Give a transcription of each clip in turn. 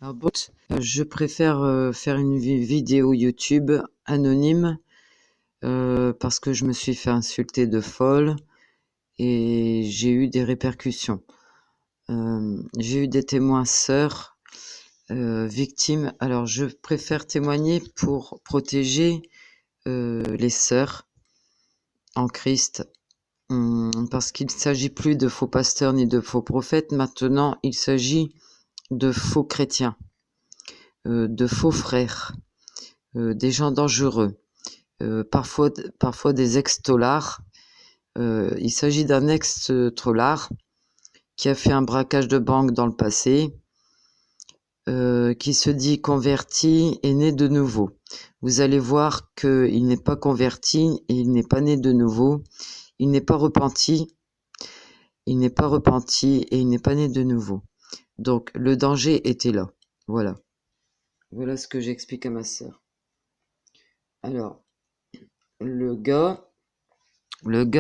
Alors bon, je préfère faire une vidéo YouTube anonyme parce que je me suis fait insulter de folle et j'ai eu des répercussions. J'ai eu des témoins sœurs victimes. Alors je préfère témoigner pour protéger les sœurs en Christ. Parce qu'il ne s'agit plus de faux pasteurs ni de faux prophètes. Maintenant, il s'agit de faux chrétiens, de faux frères, des gens dangereux, parfois des ex-taulards. Il s'agit d'un ex-taulard qui a fait un braquage de banque dans le passé, qui se dit converti et né de nouveau. Vous allez voir qu'il n'est pas converti et il n'est pas né de nouveau. Il n'est pas repenti. Il n'est pas repenti et il n'est pas né de nouveau. Donc le danger était là. Voilà. Voilà ce que j'explique à ma sœur. Alors, le gars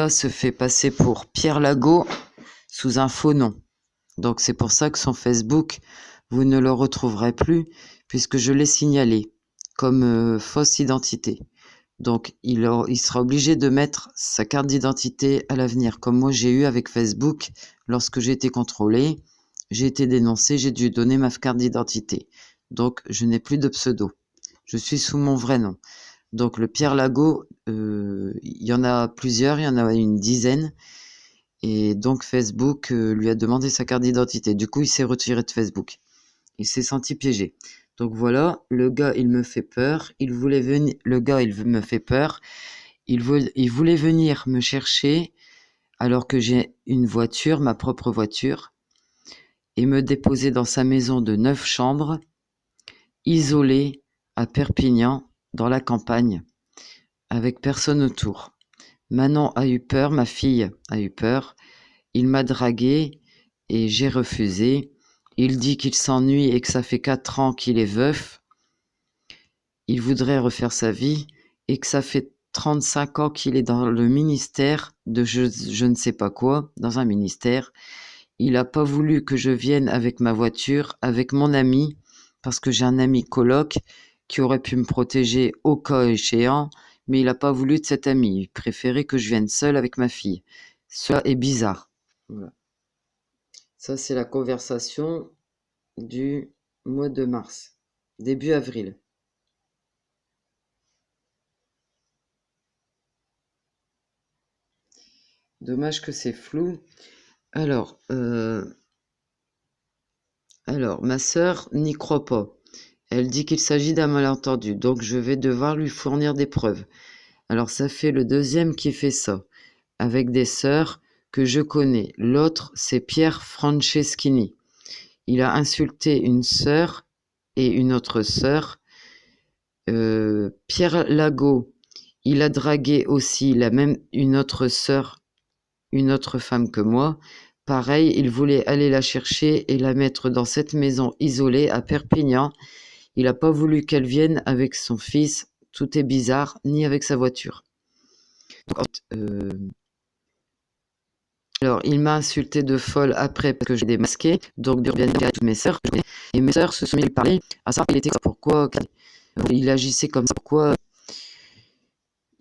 se fait passer pour Pierre Lago sous un faux nom. Donc c'est pour ça que son Facebook, vous ne le retrouverez plus, puisque je l'ai signalé comme fausse identité. Donc il sera obligé de mettre sa carte d'identité à l'avenir, comme moi j'ai eu avec Facebook. Lorsque j'ai été contrôlé, j'ai été dénoncé, j'ai dû donner ma carte d'identité. Donc je n'ai plus de pseudo. Je suis sous mon vrai nom. Donc le Pierre Lago, il y en a plusieurs, il y en a une dizaine. Et donc Facebook lui a demandé sa carte d'identité. Du coup, il s'est retiré de Facebook. Il s'est senti piégé. Donc voilà, le gars, il me fait peur. Il voulait venir. Le gars, il me fait peur. Il voulait venir me chercher alors que j'ai une voiture, ma propre voiture, et me déposer dans sa maison de 9 chambres, isolée à Perpignan, dans la campagne, avec personne autour. Manon a eu peur, ma fille a eu peur. Il m'a dragué et j'ai refusé. Il dit qu'il s'ennuie et que ça fait 4 ans qu'il est veuf. Il voudrait refaire sa vie et que ça fait 35 ans qu'il est dans le ministère de je ne sais pas quoi, dans un ministère. Il n'a pas voulu que je vienne avec ma voiture, avec mon ami, parce que j'ai un ami coloc qui aurait pu me protéger au cas échéant, mais il n'a pas voulu de cet ami. Il préférait que je vienne seule avec ma fille. Cela est bizarre. Voilà. Ça, c'est la conversation du mois de mars, début avril. Dommage que c'est flou. Alors, ma sœur n'y croit pas. Elle dit qu'il s'agit d'un malentendu, donc je vais devoir lui fournir des preuves. Alors, ça fait le deuxième qui fait ça, avec des sœurs que je connais. L'autre, c'est Pierre Franceschini. Il a insulté une sœur et une autre sœur. Pierre Lago, il a dragué aussi une autre sœur, une autre femme que moi. Pareil, il voulait aller la chercher et la mettre dans cette maison isolée à Perpignan. Il n'a pas voulu qu'elle vienne avec son fils, tout est bizarre, ni avec sa voiture. Alors, il m'a insulté de folle après parce que j'ai démasqué, donc bien toutes mes sœurs, et mes sœurs se sont mis à parler à ça. Il était pourquoi il agissait comme ça, pourquoi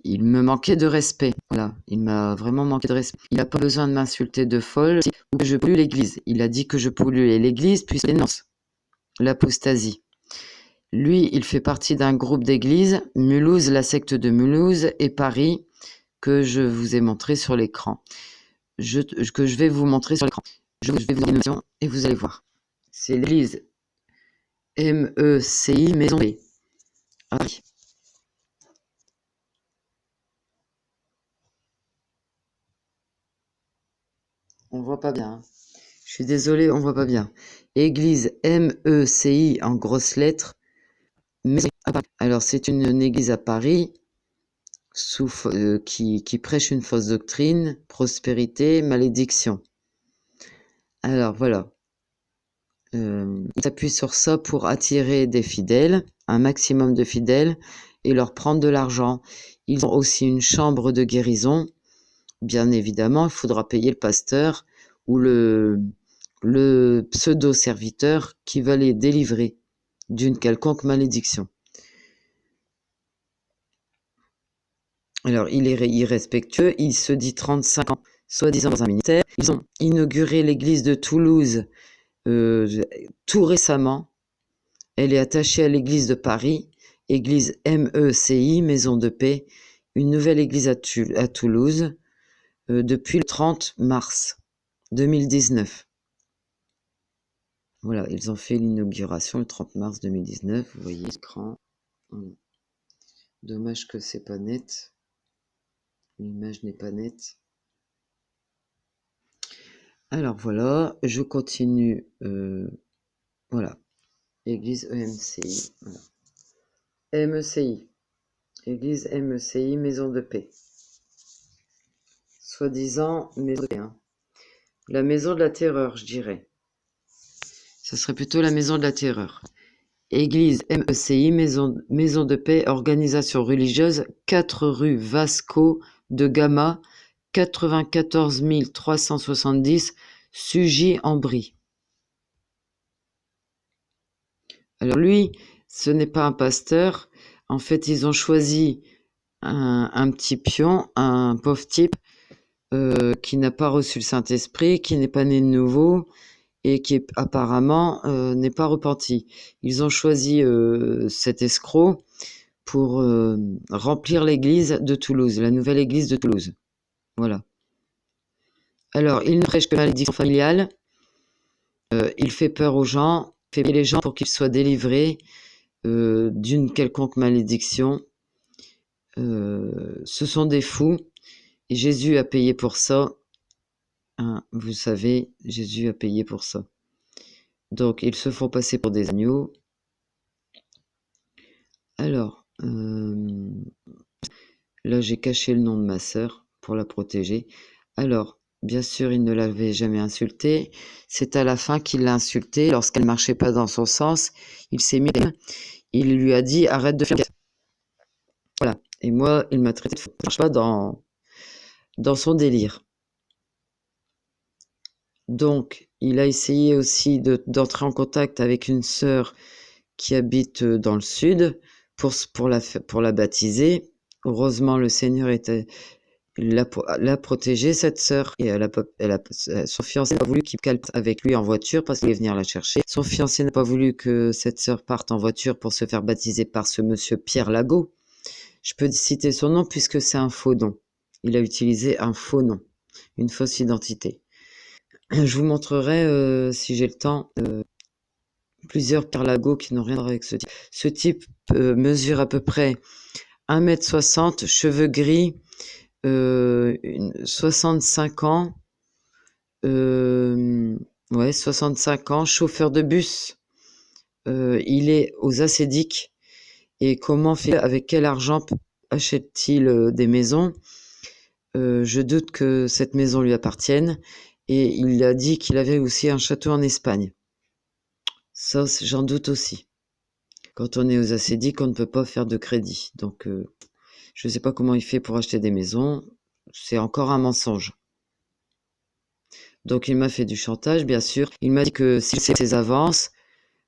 il me manquait de respect. Voilà, il m'a vraiment manqué de respect. Il n'a pas besoin de m'insulter de folle ou que je pollue l'église. Il a dit que je polluais l'église puis dénonce l'apostasie. Lui, il fait partie d'un groupe d'églises, Mulhouse, la secte de Mulhouse et Paris, que je vous ai montré sur l'écran. Que je vais vous montrer sur l'écran. Je vais vous donner une notion et vous allez voir. C'est l'église MECI Maison B. Ah oui. On voit pas bien. Hein. Je suis désolé, on voit pas bien. Église MECI en grosses lettres. Alors c'est une église à Paris qui prêche une fausse doctrine, prospérité, malédiction. Alors voilà. Il s'appuie sur ça pour attirer des fidèles, un maximum de fidèles, et leur prendre de l'argent. Ils ont aussi une chambre de guérison. Bien évidemment, il faudra payer le pasteur ou le pseudo-serviteur qui va les délivrer. d'une quelconque malédiction. Alors, il est irrespectueux, il se dit 35 ans, soi-disant dans un ministère. Ils ont inauguré l'église de Toulouse tout récemment. Elle est attachée à l'église de Paris, église MECI, Maison de Paix, une nouvelle église à Toulouse, depuis le 30 mars 2019. Voilà, ils ont fait l'inauguration le 30 mars 2019. Vous voyez l'écran. Dommage que c'est pas net. L'image n'est pas nette. Alors voilà, je continue. Voilà, église EMCI. Voilà. MECI, église MECI, Maison de Paix. Soi-disant maison de paix. Hein. La maison de la terreur, je dirais. Ce serait plutôt la maison de la terreur. Église MECI, maison de paix, organisation religieuse, 4 rue Vasco de Gama, 94 370, Sugy-en-Brie. Alors lui, ce n'est pas un pasteur. En fait, ils ont choisi un petit pion, un pauvre type qui n'a pas reçu le Saint-Esprit, qui n'est pas né de nouveau et qui apparemment n'est pas repenti. Ils ont choisi cet escroc pour remplir l'église de Toulouse, la nouvelle église de Toulouse. Voilà. Alors, il ne prêche que la malédiction familiale. Il fait peur aux gens, fait payer les gens pour qu'ils soient délivrés d'une quelconque malédiction. Ce sont des fous. Et Jésus a payé pour ça. Hein, vous savez, Jésus a payé pour ça. Donc, ils se font passer pour des agneaux. Alors, là, j'ai caché le nom de ma sœur pour la protéger. Alors, bien sûr, il ne l'avait jamais insultée. C'est à la fin qu'il l'a insultée. Lorsqu'elle marchait pas dans son sens, il s'est mis. Il lui a dit arrête de faire. Voilà. Et moi, il m'a traité de fou. Je ne marche pas dans son délire. Donc, il a essayé aussi d'entrer en contact avec une sœur qui habite dans le sud pour la baptiser. Heureusement, le Seigneur l'a protégée, cette sœur, et son fiancé n'a pas voulu qu'il parte avec lui en voiture parce qu'il allait venir la chercher. Son fiancé n'a pas voulu que cette sœur parte en voiture pour se faire baptiser par ce monsieur Pierre Lago. Je peux citer son nom puisque c'est un faux nom. Il a utilisé un faux nom, une fausse identité. Je vous montrerai, si j'ai le temps, plusieurs Pierre Lago qui n'ont rien à voir avec ce type. Ce type mesure à peu près 1m60, cheveux gris, 65 ans, 65 ans, chauffeur de bus. Il est aux Acédiques. Et comment avec quel argent achète-t-il des maisons? Je doute que cette maison lui appartienne. Et il a dit qu'il avait aussi un château en Espagne. Ça, j'en doute aussi. Quand on est aux Acédiques, on ne peut pas faire de crédit. Donc, je ne sais pas comment il fait pour acheter des maisons. C'est encore un mensonge. Donc, il m'a fait du chantage, bien sûr. Il m'a dit que s'il sait ses avances,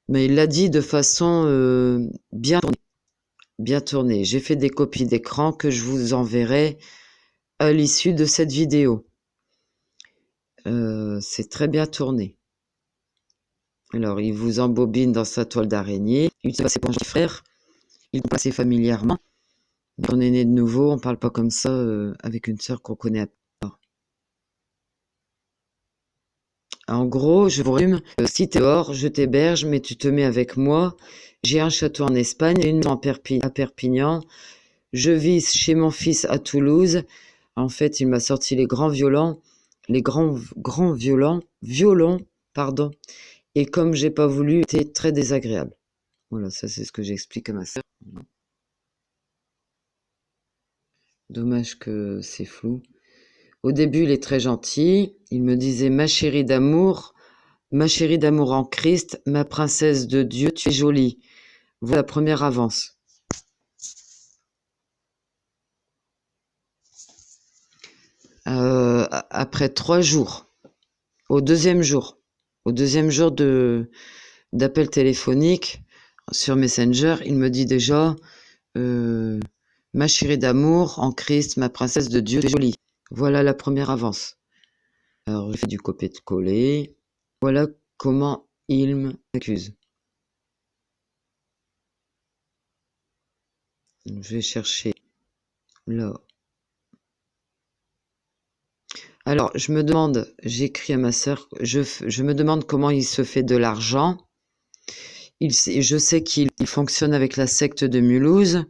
mais il l'a dit de façon bien tournée. Bien tournée. J'ai fait des copies d'écran que je vous enverrai à l'issue de cette vidéo. C'est très bien tourné. Alors, il vous embobine dans sa toile d'araignée. Il se passe pour un frère. Il est passé familièrement. On est né de nouveau, on parle pas comme ça avec une sœur qu'on connaît à part. En gros, je vous résume, si t'es dehors, je t'héberge, mais tu te mets avec moi. J'ai un château en Espagne, une maison à Perpignan. Je vis chez mon fils à Toulouse. En fait, il m'a sorti les grands violons, violons, pardon. Et comme j'ai pas voulu, c'était très désagréable. Voilà, ça c'est ce que j'explique à ma sœur. Dommage que c'est flou. Au début, il est très gentil. Il me disait ma chérie d'amour en Christ, ma princesse de Dieu, tu es jolie. Voilà la première avance. Après 3 jours, au deuxième jour d'appel téléphonique, sur Messenger, il me dit déjà ma chérie d'amour en Christ, ma princesse de Dieu, tu es jolie. Voilà la première avance. Alors, je fais du copier-coller. Voilà comment il m'accuse. Je vais chercher là. Alors, je me demande, j'écris à ma sœur, je me demande comment il se fait de l'argent. Je sais qu'il fonctionne avec la secte de Mulhouse.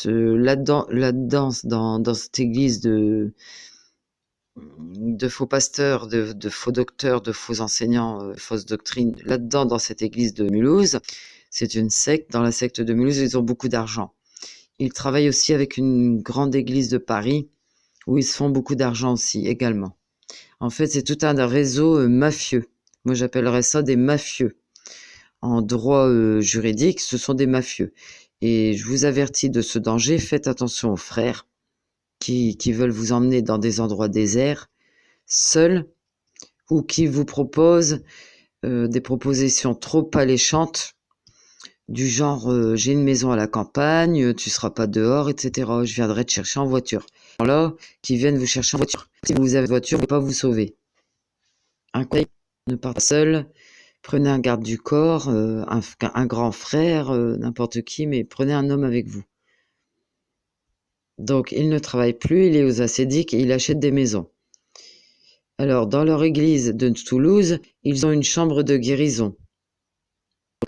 Là-dedans, dans cette église de faux pasteurs, de faux docteurs, de faux enseignants, fausses doctrines, là-dedans, dans cette église de Mulhouse, c'est une secte. Dans la secte de Mulhouse, ils ont beaucoup d'argent. Ils travaillent aussi avec une grande église de Paris, où ils se font beaucoup d'argent aussi, également. En fait, c'est tout un réseau mafieux. Moi, j'appellerais ça des mafieux. En droit juridique, ce sont des mafieux. Et je vous avertis de ce danger. Faites attention aux frères qui veulent vous emmener dans des endroits déserts, seuls, ou qui vous proposent des propositions trop alléchantes, du genre j'ai une maison à la campagne, tu seras pas dehors, etc. Je viendrai te chercher en voiture. Là, qui viennent vous chercher en voiture. Si vous avez une voiture, je ne vais pas vous sauver. Un conseil, ne partez pas seul. Prenez un garde du corps, un grand frère, n'importe qui, mais prenez un homme avec vous. Donc, il ne travaille plus, il est aux ascédiques et il achète des maisons. Alors, dans leur église de Toulouse, ils ont une chambre de guérison.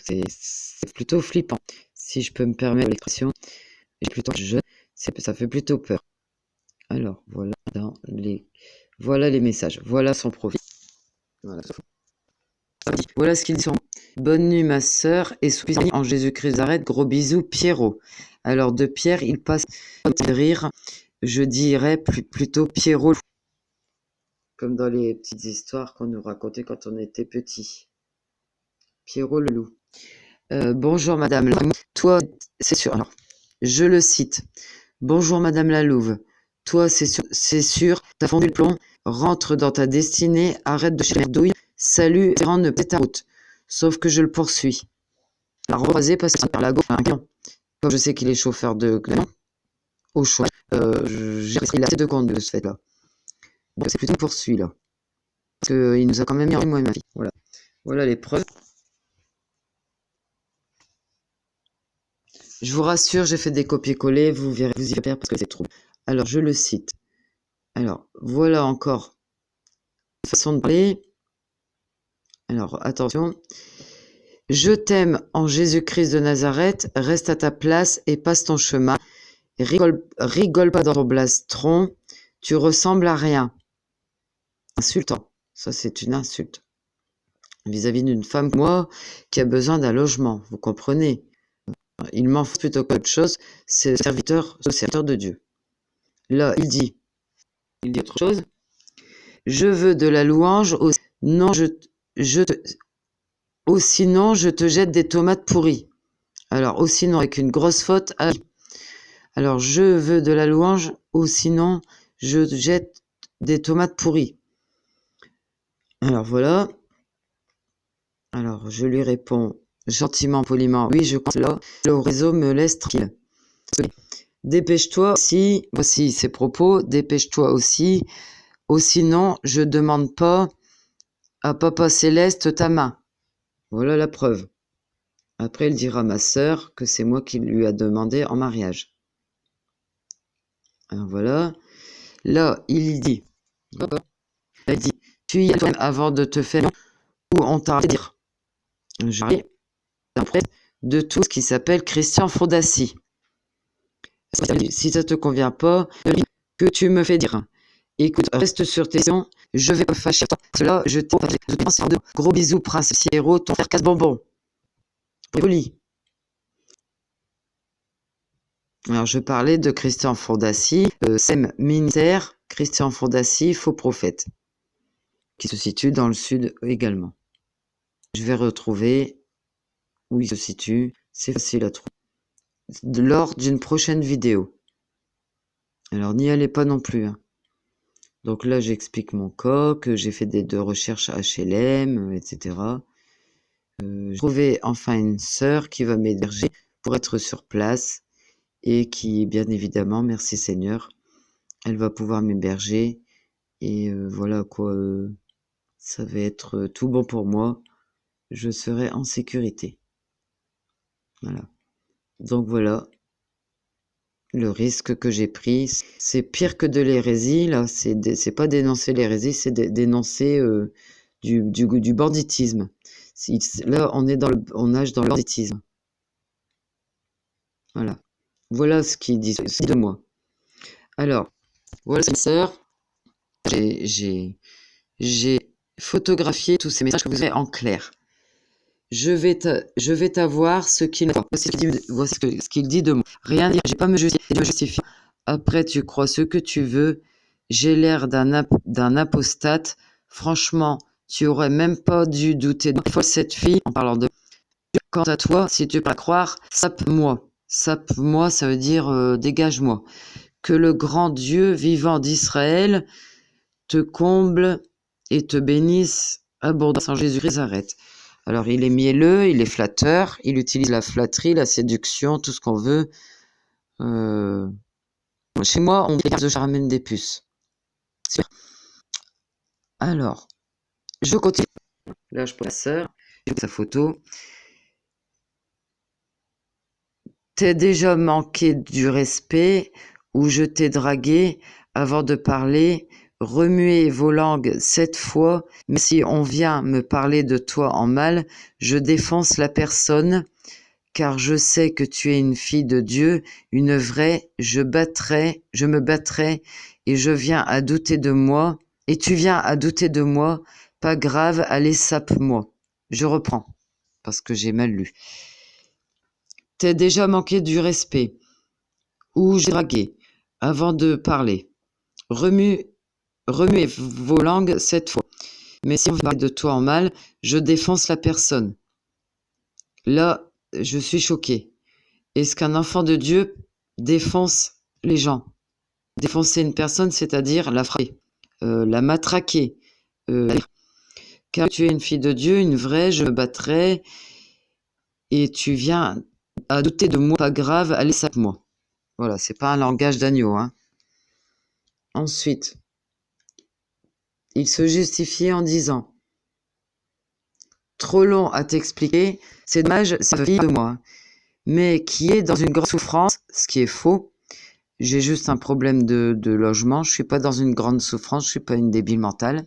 C'est plutôt flippant, si je peux me permettre l'expression. Ça fait plutôt peur. Alors, voilà les messages. Voilà son profil. Voilà ce qu'ils sont. Bonne nuit ma sœur et soupir en Jésus-Christ arrête. Gros bisous Pierrot. Alors de Pierre, il passe de rire. Je dirais plutôt Pierrot. Comme dans les petites histoires qu'on nous racontait quand on était petit. Pierrot le loup. Bonjour Madame la Louve. Toi, c'est sûr. Alors, je le cite. Bonjour Madame la Louve. Toi, c'est sûr, t'as fondu le plomb. Rentre dans ta destinée. Arrête de chercher douille. Salut, espérant ne pas ta route. Sauf que je le poursuis. La croisé parce qu'il la gauche un camion. Comme je sais qu'il est chauffeur de camion, au choix, j'ai pris la tête de compte de ce fait-là. Bon, c'est plutôt poursuit là. Parce qu'il nous a quand même mis en moi et ma fille. Voilà. Voilà les preuves. Je vous rassure, j'ai fait des copier-coller, vous verrez, vous y verrez parce que c'est trop. Alors, je le cite. Alors, voilà encore une façon de parler. Alors, attention. Je t'aime en Jésus-Christ de Nazareth, reste à ta place et passe ton chemin. Rigole pas dans ton blastron, tu ressembles à rien. Insultant, ça c'est une insulte. Vis-à-vis d'une femme comme moi qui a besoin d'un logement, vous comprenez. Il m'en faut plutôt qu'autre chose, c'est le serviteur de Dieu. Là, il dit autre chose. Je veux de la louange, non, sinon je te jette des tomates pourries. Alors, sinon avec une grosse faute. Alors, je veux de la louange, ou sinon je jette des tomates pourries. Alors voilà. Alors, je lui réponds gentiment, poliment. Oui, je crois là, le réseau me laisse tranquille. Dépêche-toi aussi, voici ses propos, dépêche-toi aussi, ou sinon, je demande pas à Papa Céleste ta main. Voilà la preuve. Après, il dira à ma sœur que c'est moi qui lui a demandé en mariage. Alors voilà. Là, il dit, tu y es toi-même avant de te faire ou on t'a à dire. J'arrive de tout ce qui s'appelle Christian Fondassi. Si ça te convient pas, que tu me fais dire. Écoute, reste sur tes sons, je vais pas fâcher toi. Cela, je t'ai en deux. Gros bisous, Prince Pierrot, ton frère casse-bonbon. Poli. Alors, je parlais de Christian Fondassi, SEM ministère, Christian Fondassi, faux prophète, qui se situe dans le sud également. Je vais retrouver où il se situe, c'est facile à trouver, lors d'une prochaine vidéo. Alors, n'y allez pas non plus. Hein. Donc là, j'explique mon cas, que j'ai fait des recherches HLM, etc. J'ai trouvé enfin une sœur qui va m'héberger pour être sur place et qui, bien évidemment, merci Seigneur, elle va pouvoir m'héberger et voilà quoi, ça va être tout bon pour moi. Je serai en sécurité. Voilà. Donc voilà, le risque que j'ai pris, c'est pire que de l'hérésie, là, c'est pas dénoncer l'hérésie, c'est dénoncer du banditisme. Là, on nage dans le banditisme. Voilà. Voilà ce qu'il dit de moi. Alors, voilà, mes sœurs, j'ai photographié tous ces messages que vous avez en clair. Je vais t'avoir ce qu'il voici ce qu'il dit de moi. Rien dire, j'ai pas me justifier. Après, tu crois ce que tu veux. J'ai l'air d'un apostate. Franchement, tu aurais même pas dû douter de moi. Cette fille, en parlant de... Quant à toi, si tu peux la croire, sape-moi. Sape-moi, ça veut dire dégage-moi. Que le grand Dieu vivant d'Israël te comble et te bénisse abondamment en Jésus-Christ. Arrête. Alors, il est mielleux, il est flatteur, il utilise la flatterie, la séduction, tout ce qu'on veut. Chez moi, on dit que je ramène des puces. Alors, je continue. Là, je prends ma sœur, j'ai sa photo. T'es déjà manqué du respect ou je t'ai dragué avant de parler. Remuez vos langues 7 fois, mais si on vient me parler de toi en mal, je défonce la personne, car je sais que tu es une fille de Dieu, une vraie, je me battrai, et je viens à douter de moi, et tu viens à douter de moi, pas grave, allez, sape-moi. Je reprends, parce que j'ai mal lu. T'es déjà manqué du respect, ou j'ai dragué, avant de parler. Remuez vos langues 7 fois. Mais si on parle de toi en mal, je défonce la personne. Là, je suis choquée. Est-ce qu'un enfant de Dieu défonce les gens? Défoncer une personne, c'est-à-dire la frapper, la matraquer. Car tu es une fille de Dieu, une vraie, je me battrai, et tu viens à douter de moi, pas grave, allez, sape-moi. Voilà, c'est pas un langage d'agneau, hein. Ensuite, il se justifiait en disant: trop long à t'expliquer, c'est dommage, c'est la vie de moi, mais qui est dans une grande souffrance, ce qui est faux. J'ai juste un problème de logement, je suis pas dans une grande souffrance, je suis pas une débile mentale.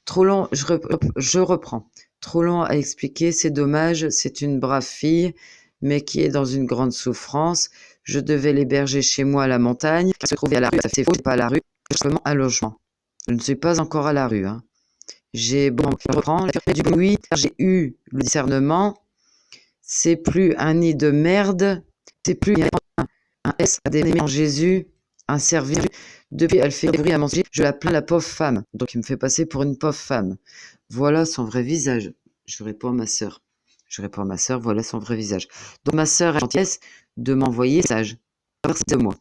Trop long, je reprends. Trop long à expliquer, c'est dommage, c'est une brave fille, mais qui est dans une grande souffrance. Je devais l'héberger chez moi à la montagne, car se trouvait à la rue, c'est faux, je suis pas à la rue, je suis simplement un logement. Je ne suis pas encore à la rue, hein. Je reprends, du bruit, j'ai eu le discernement, c'est plus un nid de merde, c'est plus un S à dénigrer en Jésus, un service. Depuis, elle fait du bruit à mon sujet, je la plains, la pauvre femme. Donc, il me fait passer pour une pauvre femme. Voilà son vrai visage. Je réponds à ma sœur. Voilà son vrai visage. Donc, ma sœur a la gentillesse de m'envoyer un message. Merci de moi.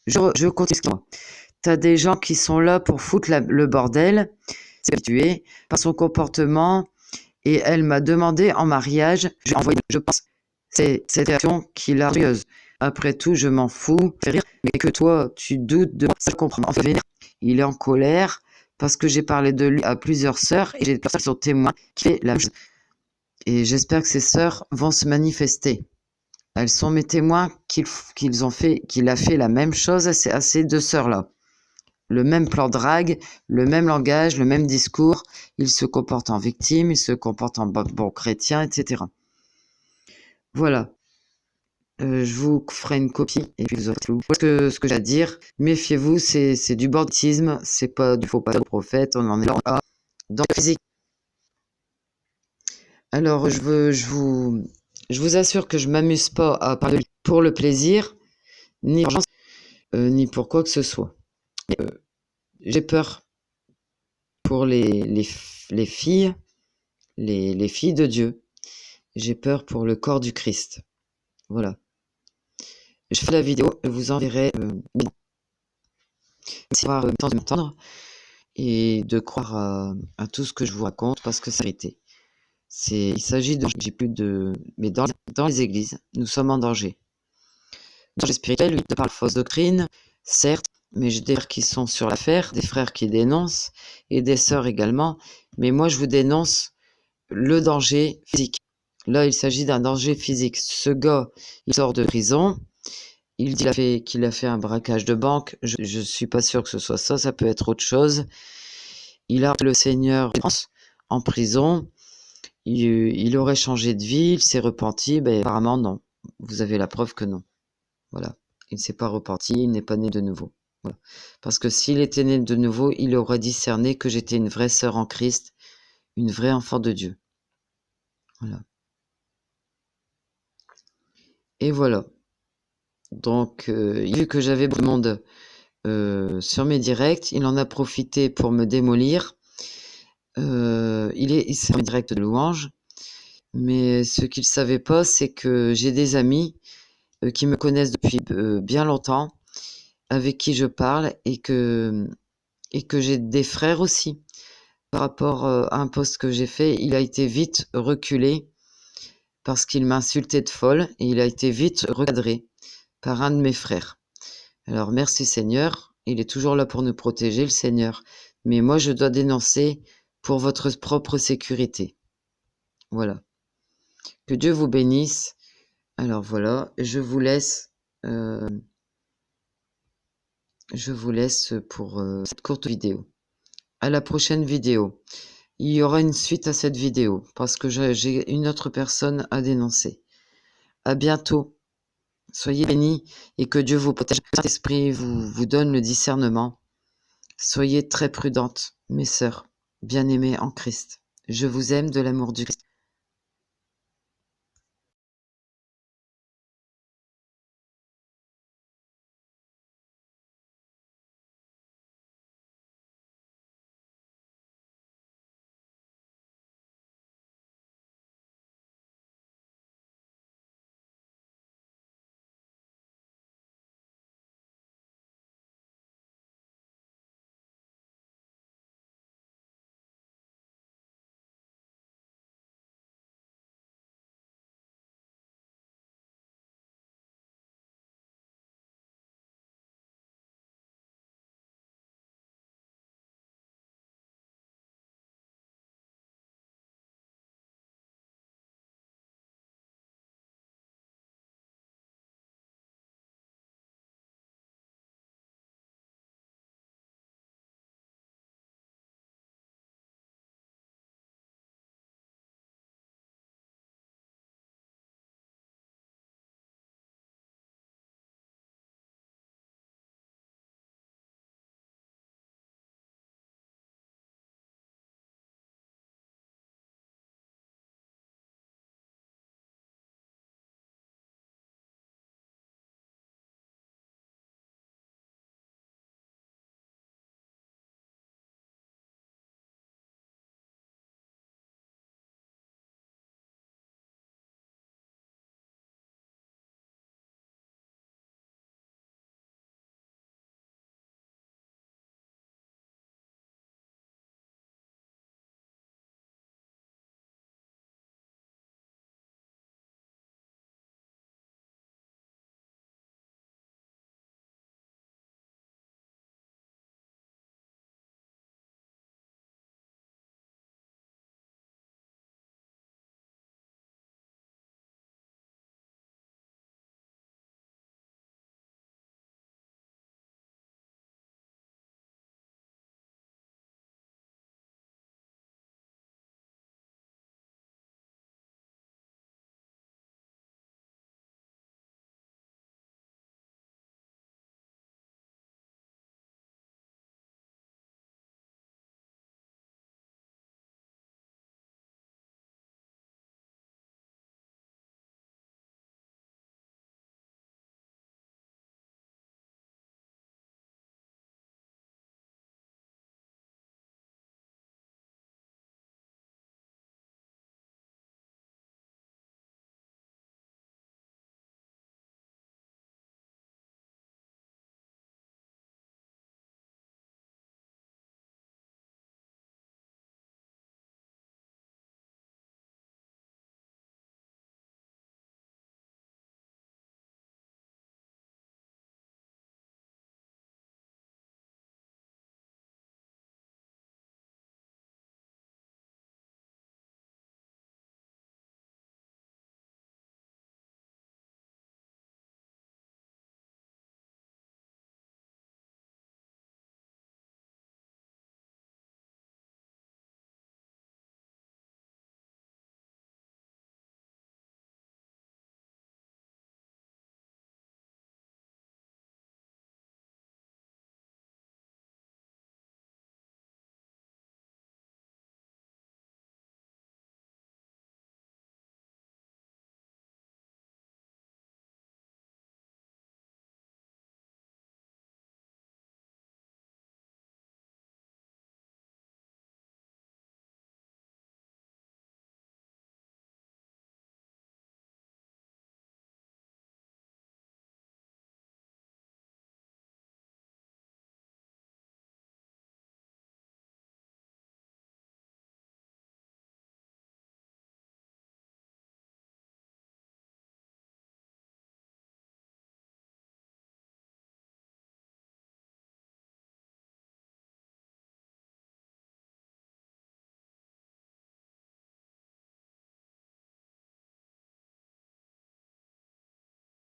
Je continue. T'as des gens qui sont là pour foutre le bordel. C'est habitué par son comportement. Et elle m'a demandé en mariage. Je lui ai envoyé, je pense, c'est cette réaction qui l'a curieuse. Après tout, je m'en fous, fais rire, mais que toi, tu doutes de moi, ça je comprends. Enfin, il est en colère parce que j'ai parlé de lui à plusieurs sœurs et j'ai des personnes qui sont témoins qui fait la même chose. Et j'espère que ces sœurs vont se manifester. Elles sont mes témoins qu'il a fait la même chose à ces deux sœurs-là. Le même plan drague, le même langage, le même discours. Il se comporte en victime, il se comporte en bon chrétien, etc. Voilà. Je vous ferai une copie et puis vous aurez tout. Ce que j'ai à dire, méfiez-vous, c'est du banditisme, c'est pas du faux pas de prophète, on en est là dans la physique. Alors je vous assure que je m'amuse pas à parler pour le plaisir, ni pour quoi que ce soit. J'ai peur pour les filles, les filles de Dieu. J'ai peur pour le corps du Christ. Voilà. Je fais la vidéo, je vous enverrai. Merci d'avoir le temps de m'entendre et de croire à tout ce que je vous raconte parce que c'est la vérité. Il s'agit de j'ai plus de mais dans les églises, nous sommes en danger. Danger spirituel, oui, de par la fausse doctrine, certes, mais j'ai des frères qui sont sur l'affaire, des frères qui dénoncent, et des sœurs également, mais moi je vous dénonce le danger physique. Là, il s'agit d'un danger physique. Ce gars, il sort de prison, il dit qu'il a fait un braquage de banque, je suis pas sûr que ce soit ça, ça peut être autre chose. Il a le Seigneur en prison, il aurait changé de vie, il s'est repenti, ben apparemment non. Vous avez la preuve que non. Voilà. Il ne s'est pas repenti, il n'est pas né de nouveau. Voilà. Parce que s'il était né de nouveau, il aurait discerné que j'étais une vraie sœur en Christ, une vraie enfant de Dieu. Voilà. Et voilà. Donc, vu que j'avais beaucoup de monde sur mes directs, il en a profité pour me démolir. C'est un direct de louange. Mais ce qu'il ne savait pas, c'est que j'ai des amis qui me connaissent depuis bien longtemps, avec qui je parle, et que j'ai des frères aussi. Par rapport à un post que j'ai fait, il a été vite reculé parce qu'il m'a insulté de folle, et il a été vite recadré par un de mes frères. Alors merci Seigneur, il est toujours là pour nous protéger, le Seigneur. Mais moi, je dois dénoncer pour votre propre sécurité. Voilà. Que Dieu vous bénisse. Alors voilà, je vous laisse pour cette courte vidéo. À la prochaine vidéo. Il y aura une suite à cette vidéo parce que j'ai une autre personne à dénoncer. À bientôt. Soyez bénis et que Dieu vous protège. Que Saint-Esprit vous donne le discernement. Soyez très prudentes, mes sœurs, bien-aimées en Christ. Je vous aime de l'amour du Christ.